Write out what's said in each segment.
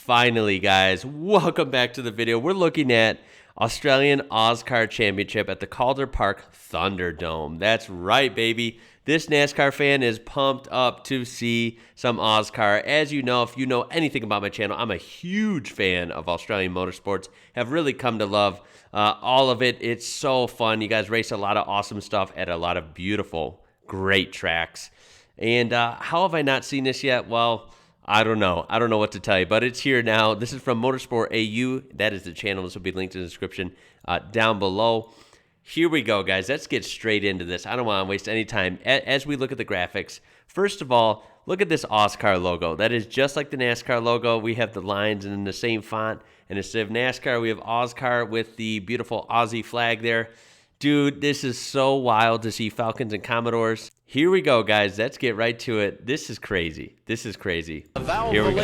Finally, guys, welcome back to the video. We're looking at Australian Auscar Championship at the Calder Park Thunderdome. That's right, baby. This NASCAR fan is pumped up to see some Auscar. As you know, if you know anything about my channel, I'm a huge fan of Australian motorsports. Have really come to love all of it. It's so fun. You guys race a lot of awesome stuff at a lot of beautiful, great tracks. And how have I not seen this yet? Well, I don't know. I don't know what to tell you, but it's here now. This is from Motorsport AU. That is the channel. This will be linked in the description down below. Here we go, guys. Let's get straight into this. I don't want to waste any time. As we look at the graphics, first of all, look at this Auscar logo. That is just like the NASCAR logo. We have the lines in the same font. And instead of NASCAR, we have Auscar with the beautiful Aussie flag there. Dude, this is so wild to see Falcons and Commodores. Here we go, guys. Let's get right to it. This is crazy. This is crazy. Here we go.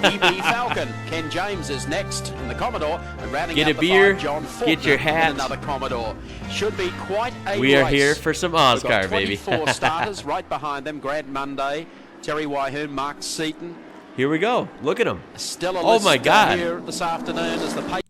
EB Falcon. Ken James is next in the Commodore. And rounding get out a beer, John get your hat. Another Commodore. Should be quite a We are race. here for some Auscar, baby. 24 starters right behind them. Grant Monday, Terry Wyhoon, Mark Seaton. Here we go. Look at them. Still a Oh list my God. here this afternoon as the pace.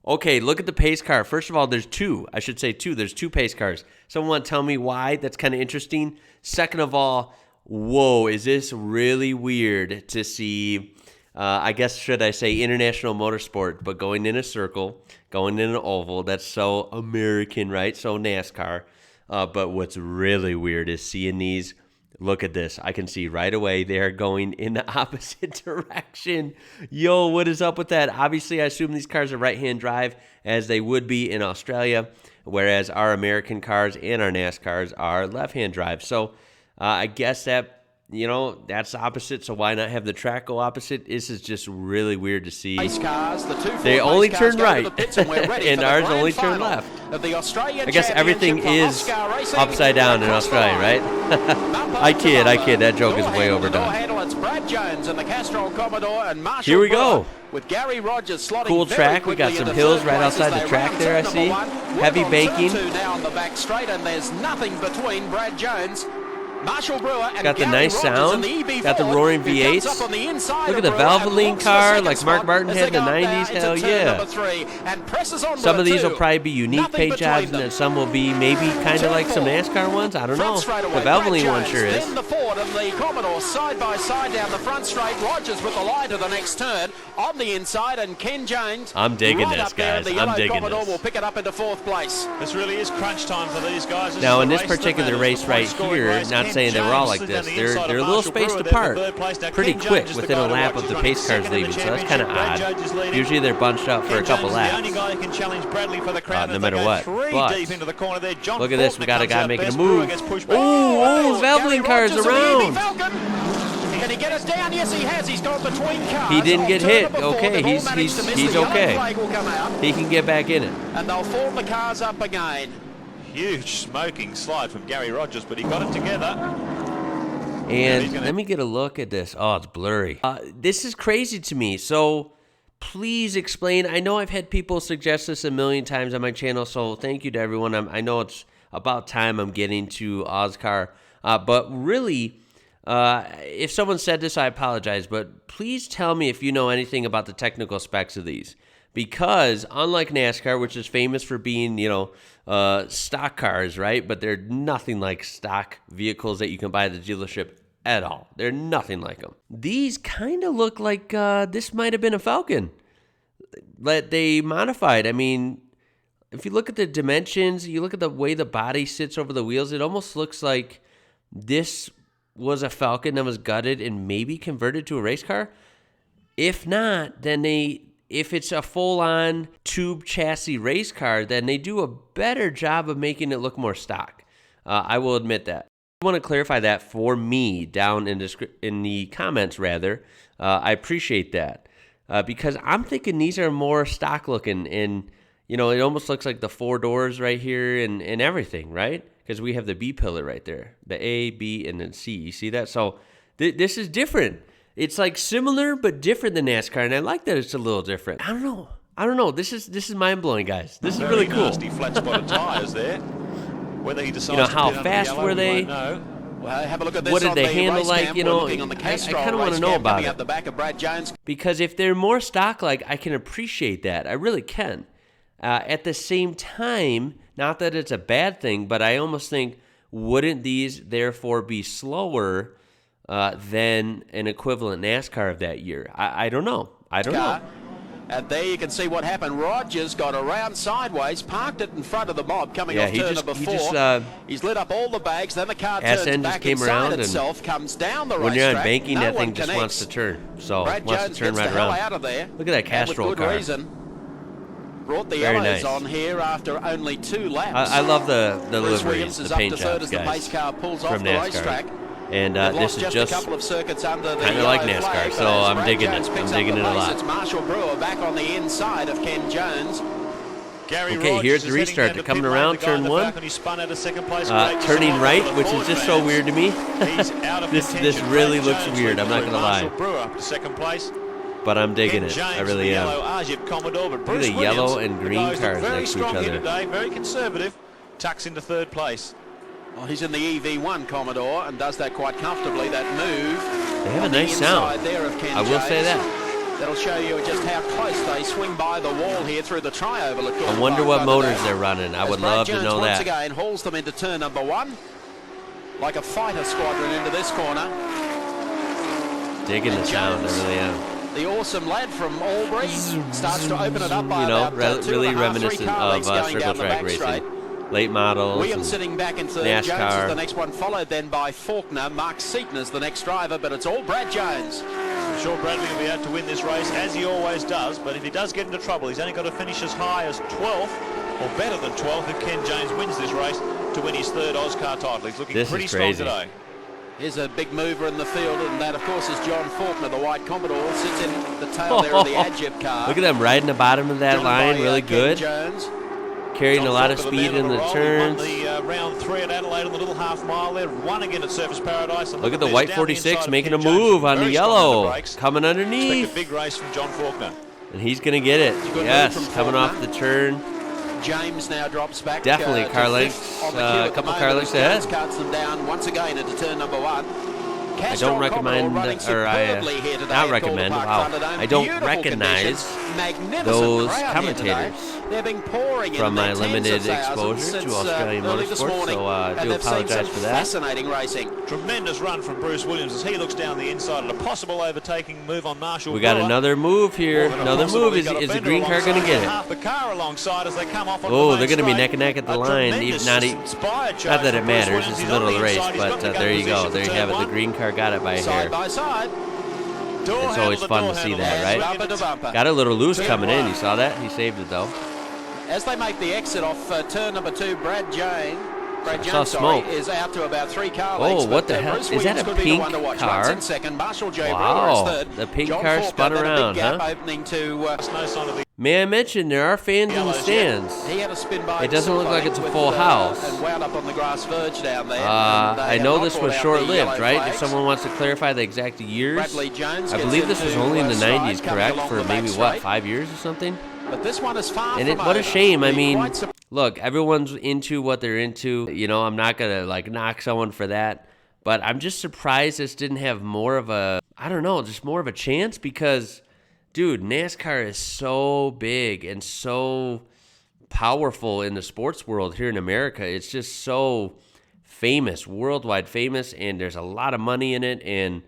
Okay, look at the pace car. First of all, there's two. I should say two. There's two pace cars. Someone want to tell me why? That's kind of interesting. Second of all, whoa, is this really weird to see, I guess, should I say international motorsport, but going in a circle, going in an oval. That's so American, right? So NASCAR. But what's really weird is seeing these. Look at this. I can see right away they're going in the opposite direction. Yo, what is up with that? Obviously, I assume these cars are right-hand drive, as they would be in Australia, whereas our American cars and our NASCARs are left-hand drive. So I guess that, that's opposite, so why not have the track go opposite? This is just really weird to see. Cars, they only turn right, and ours only turn left. I guess everything is upside down in Australia, right? I kid. That joke is way overdone. Here we go. With Gary Rogers slotting cool track. We got some hills right outside the track there, I see. Heavy banking. Now on the back straight, and there's nothing between Brad Jones, Marshall Brewer, and got the Gary nice sound. Got the roaring V8s. Look at the Valvoline car, like Mark Martin had in the 90s. Hell yeah. Some of these will probably be unique paint jobs, and then some will be maybe kind of like some NASCAR ones. I don't know. The Valvoline one sure is. Then the Ford and the Commodore side by side down the front straight. Rogers with the line to the next turn on the inside, and Ken James. I'm digging this, guys. I'm digging Commodore this. will pick it up into fourth place. This really is crunch time for these guys. Now, in this particular race right here, not saying they were all like this. They're a little spaced apart pretty quick within a lap of the pace cars leaving, so that's kind of odd. Usually they're bunched up for a couple laps, no matter what. But look at this, we got a guy making a move. Oh, Valvoline car's around. Can he get us down? Yes, he has. He's gone between cars. He didn't get hit. Okay, he's okay. He can get back in it. And they'll form the cars up again. Huge smoking slide from Gary Rogers, but he got it together. And let me get a look at this. Oh, it's blurry. This is crazy to me. So please explain. I know I've had people suggest this a million times on my channel, so thank you to everyone. I know it's about time I'm getting to Auscar. But really, if someone said this, I apologize. But please tell me if you know anything about the technical specs of these. Because unlike NASCAR, which is famous for being, stock cars, right? But they're nothing like stock vehicles that you can buy at the dealership at all. They're nothing like them. These kind of look like this might have been a Falcon that they modified. I mean, if you look at the dimensions, you look at the way the body sits over the wheels, it almost looks like this was a Falcon that was gutted and maybe converted to a race car. If not, then if it's a full-on tube chassis race car, then they do a better job of making it look more stock. I will admit that. I want to clarify that for me down in the comments, rather. I appreciate that because I'm thinking these are more stock looking, and it almost looks like the four doors right here and everything, right? Because we have the B pillar right there, the A, B, and then C. You see that? So this is different. It's like similar but different than NASCAR, and I like that it's a little different. I don't know. This is mind blowing, guys. This is really cool. Nasty flat spotted tires there. Whether he decides how fast were they? Well, have a look at this what did on the the handle race like? cam. You We're know, looking on the I Castrol kind of want race to know cam about coming it. up the back of Brad Jones. Because if they're more stock-like, I can appreciate that. I really can. At the same time, not that it's a bad thing, but I almost think, wouldn't these therefore be slower than an equivalent NASCAR of that year? I don't know. I don't know. And there you can see what happened. Rogers got around sideways, parked it in front of the mob coming off turn number 4. He's lit up all the bags, then the car turns back inside itself, comes down the racetrack. When you're on banking, that thing just wants to turn. So Brad wants Jones to turn gets right the hell around. out of there. Look at that Castrol with good car. reason. Brought the Very yellows nice. on here after only 2 laps. I love the Bruce liveries, Williams the is up paint to third jobs, as the guys, pace car pulls from off the NASCAR. racetrack. And this is just a couple of circuits under the kind of like yellow NASCAR, flag, so but as I'm Brad digging Jones it. picks I'm up digging the it a pace, lot. It's Marshall Brewer back on the inside of Ken Jones. Okay, here's the restart. They're coming around turn 1. Turning right, which is just so weird to me. This really looks weird, I'm not going to lie. But I'm digging it. I really am. Look at the yellow and green cars next to each other. Very conservative. Tucks into 3rd place. Well, he's in the EV1 Commodore and does that quite comfortably, that move. They have a nice sound. There of Ken I will say Jones. that. That'll show you just how close they swing by the wall here through the tri-overlook. I wonder what motors they're running. I would love to know that. Once again hauls them into turn number 1. Like a fighter squadron into this corner. Digging the sound, I really am. The awesome lad from Albury starts to open it up by really reminiscent of circle track racing. Late models. Williams sitting back in third. NASCAR. Jones is the next one, followed then by Faulkner. Mark Seaton is the next driver, but it's all Brad Jones. I'm sure Bradley will be able to win this race, as he always does, but if he does get into trouble, he's only got to finish as high as 12th, or better than 12th, if Ken Jones wins this race to win his 3rd Auscar title. He's looking pretty strong today. Here's a big mover in the field, and that, of course, is John Faulkner, the white Commodore, sits in the tail there of the Adjib car. Look at them riding the bottom of that line, really good. Jones. Carrying a lot of speed in the turns. He won the round 3 at Adelaide on the little half mile there. Won again at Surface Paradise. Look at the white 46 making a move on the yellow. Coming underneath. Expect a big race from John Faulkner. And he's going to get it. Yes, coming off the turn. James now drops back. Definitely a car length, a couple car lengths ahead. Cuts them down once again into turn number 1. I don't recommend, or I not recommend, wow, I don't recognize those commentators from my limited exposure to Australian motorsport, so I do apologize for that. Fascinating racing. Tremendous run from Bruce Williams as he looks down the inside at a possible overtaking move on Marshall. We got another move here. Another move. Is the green car going to get it? Half the car alongside as they come off. Oh, they're going to be neck and neck at the line. Not that it matters. It's the middle of the race, but there you go. There you have it. The green car got it by a hair. Side by side. It's always fun to see that, right? Bumper to bumper. Got a little loose coming in. You saw that? He saved it, though. As they make the exit off turn number 2, Brad Jones is out to about 3 car lengths. Oh, what the hell? Is that a pink car? In second. Marshall J. Wow, Brewer is third. the pink John car Faulkner, spun then around, a big gap huh? Opening to, May I mention, there are fans in the stands. He had a spin by It doesn't look like it's a full house. And wound up on the grass verge down there. I know this was short-lived, right? If someone wants to clarify the exact years, I believe this was only in the 90s, correct? For maybe, 5 years or something? But this one is far and from what a shame. I mean, quite look, everyone's into what they're into. You know, I'm not going to, knock someone for that. But I'm just surprised this didn't have more of a, just more of a chance because, dude, NASCAR is so big and so powerful in the sports world here in America. It's just so famous, worldwide famous, and there's a lot of money in it and,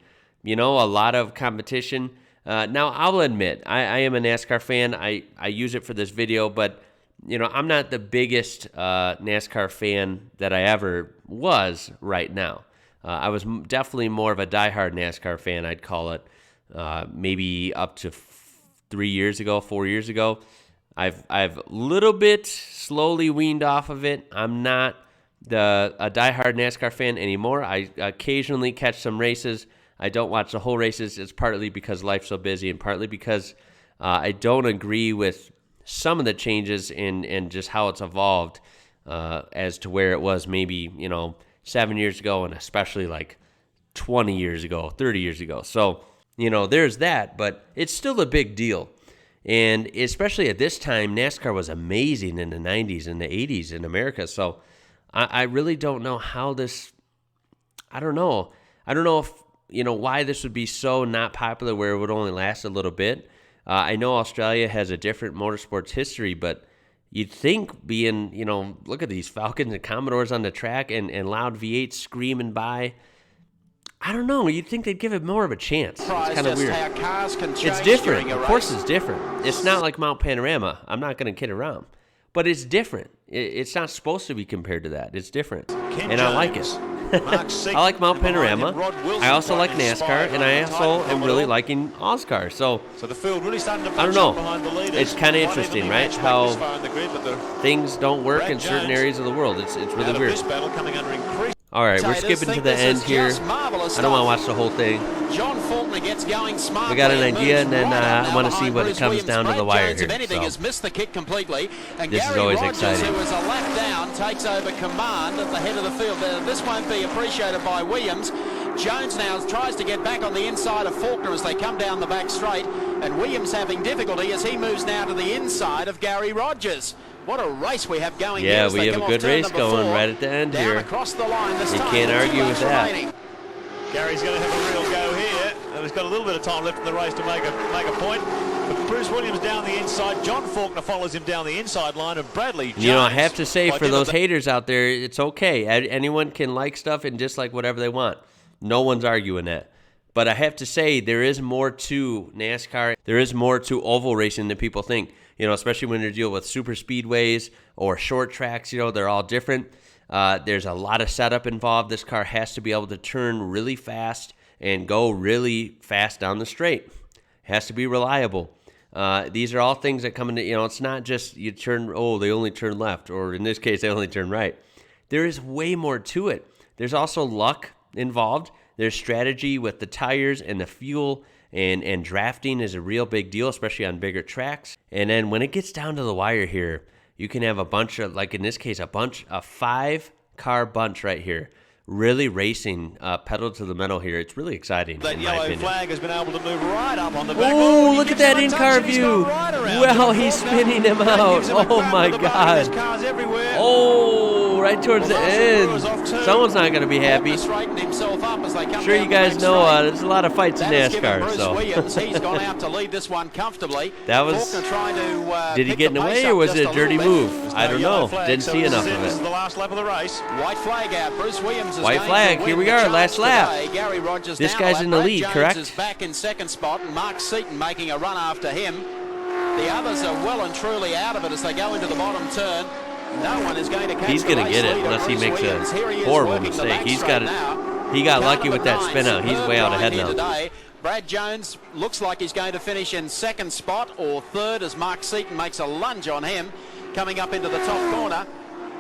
a lot of competition. Now, I'll admit, I am a NASCAR fan. I use it for this video, but, I'm not the biggest NASCAR fan that I ever was right now. I was definitely more of a diehard NASCAR fan, I'd call it, maybe up to 4 years ago. I've little bit slowly weaned off of it. I'm not a diehard NASCAR fan anymore. I occasionally catch some races. I don't watch the whole races. It's partly because life's so busy and partly because I don't agree with some of the changes and just how it's evolved as to where it was maybe, 7 years ago and especially 20 years ago, 30 years ago. So, there's that, but it's still a big deal. And especially at this time, NASCAR was amazing in the 90s and the 80s in America. So I really don't know how this I don't know. I don't know if, why this would be so not popular where it would only last a little bit. I know Australia has a different motorsports history, but you'd think being, look at these Falcons and Commodores on the track and loud V8s screaming by. I don't know. You'd think they'd give it more of a chance. It's kind of weird. It's different. Of course it's different. It's not like Mount Panorama. I'm not going to kid around. But it's different. It's not supposed to be compared to that. It's different. And I like it. I like Mount Panorama. I also like NASCAR, and I also am really liking Auscar. So the field really starting to I don't know. It's kind of interesting, right? How things don't work in certain areas of the world. It's really weird. All right, we're skipping to the end here. I don't want to watch the whole thing. John Faulkner gets going smart. We got an idea, and then I want to see what it comes down to the wire here. If anything, has missed the kick completely. And this is always exciting. Who was a lap down, takes over command at the head of the field. This won't be appreciated by Williams. Jones now tries to get back on the inside of Faulkner as they come down the back straight. And Williams having difficulty as he moves now to the inside of Gary Rogers. What a race we have going here. Yeah, we have a good race going right at the end here. Across the line this you time. Can't argue with that. Gary's going to have a real go here, and he's got a little bit of time left in the race to make a point. But Bruce Williams down the inside. John Faulkner follows him down the inside line, and Bradley Jones. I have to say, for those haters out there, it's okay. Anyone can like stuff and dislike whatever they want. No one's arguing that. But I have to say, there is more to NASCAR. There is more to oval racing than people think. Especially when you're dealing with super speedways or short tracks, they're all different. There's a lot of setup involved. This car has to be able to turn really fast and go really fast down the straight. It has to be reliable. These are all things that come into, it's not just you turn, they only turn left, or in this case, they only turn right. There is way more to it. There's also luck involved. There's strategy with the tires and the fuel. And drafting is a real big deal, especially on bigger tracks. And then when it gets down to the wire here, you can have a bunch of, like in this case, a 5-car bunch right here, really racing pedal to the metal here. It's really exciting. That yellow flag has been able to move right up on the back. Oh, look at that in-car view. Well, he's spinning him out. Oh, my God. Oh, right towards the end. Someone's not going to be happy. Sure, you guys know there's a lot of fights in NASCAR. So he's gone out to lead this one comfortably. That was. Did he get in the way, or was it a dirty move? I don't know. Didn't see enough of it. This is the last lap of the race. White flag out. Bruce Williams is white flag. Here we are. Last lap. Gary Rogers this guy's in the lead, correct? Jones is back in second spot, and Mark Seaton making a run after him. The others are well and truly out of it as they go into the bottom turn. No one is going to catch He's going to get it unless he makes a horrible mistake. He's got it. He got lucky with that spin out. He's way out ahead now. Brad Jones looks like he's going to finish in second spot or third as Mark Seaton makes a lunge on him coming up into the top corner.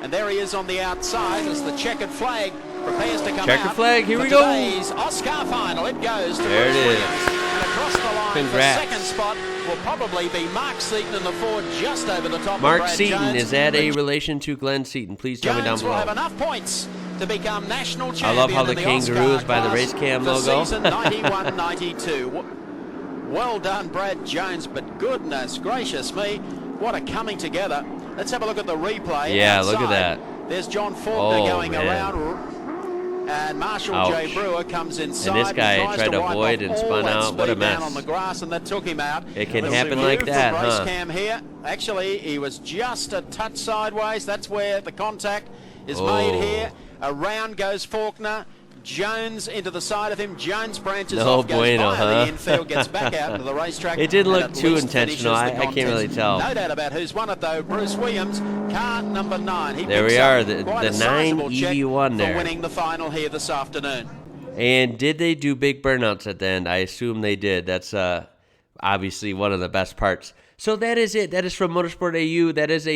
And there he is on the outside as the checkered flag prepares to come out. Checkered flag, here we go. Today's Auscar final, it goes to there it is. And across the line, congrats. The second spot will probably be Mark Seaton in the Ford just over the top Mark of Brad Seaton, Jones. is that a relation to Glenn Seaton? Please tell me down below. Jones will have enough points to become national champion. I love how the kangaroo is by the class race cam for logo. Season 91-92. Well done, Brad Jones, but goodness gracious me, what a coming together. Let's have a look at the replay. Yeah, outside. look at that. There's John Faulkner going around, and Marshall J. Brewer comes inside. And this guy tried to avoid and spun out. What a mess. On the grass, and that took him out. It can happen like that, huh? Cam here. Actually, he was just a touch sideways. That's where the contact is made here. Around goes Faulkner. Jones into the side of him. Jones branches off, goes via the infield, gets back out into the racetrack. It didn't look too intentional. I can't really tell. No doubt about who's won it, though. Bruce Williams, car number 9. There we are, the 9 EV1 there. For winning the final here this afternoon. And did they do big burnouts at the end? I assume they did. That's obviously one of the best parts. So that is it. That is from Motorsport AU. That is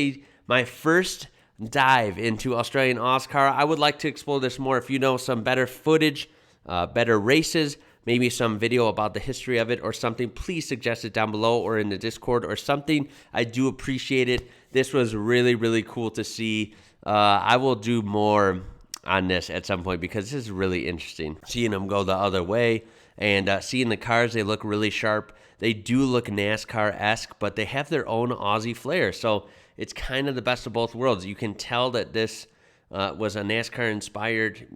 my first dive into Australian Auscar. I would like to explore this more. If you know some better footage, better races, maybe some video about the history of it or something, please suggest it down below or in the Discord or something. I do appreciate it. This was really, really cool to see. I will do more on this at some point because this is really interesting. Seeing them go the other way and seeing the cars, they look really sharp. They do look NASCAR-esque, but they have their own Aussie flair. So it's kind of the best of both worlds. You can tell that this was a NASCAR-inspired,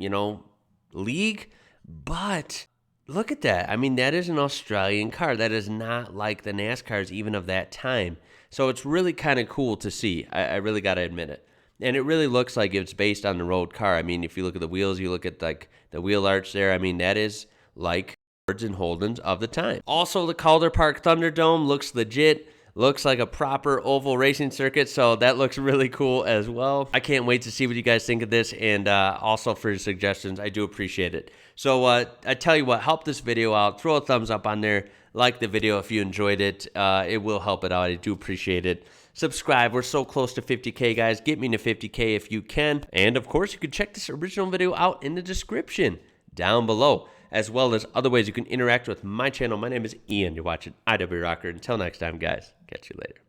league, but look at that. I mean, that is an Australian car. That is not like the NASCARs even of that time. So it's really kind of cool to see. I really got to admit it. And it really looks like it's based on the road car. I mean, if you look at the wheels, you look at like the wheel arch there. I mean, that is like Fords and Holdens of the time. Also, the Calder Park Thunderdome looks legit. Looks like a proper oval racing circuit, so that looks really cool as well. I can't wait to see what you guys think of this, and also for your suggestions. I do appreciate it. So I tell you what, help this video out. Throw a thumbs up on there. Like the video if you enjoyed it. It will help it out. I do appreciate it. Subscribe. We're so close to 50K, guys. Get me to 50K if you can. And, of course, you can check this original video out in the description down below, as well as other ways you can interact with my channel. My name is Ian. You're watching IWrocker. Until next time, guys, catch you later.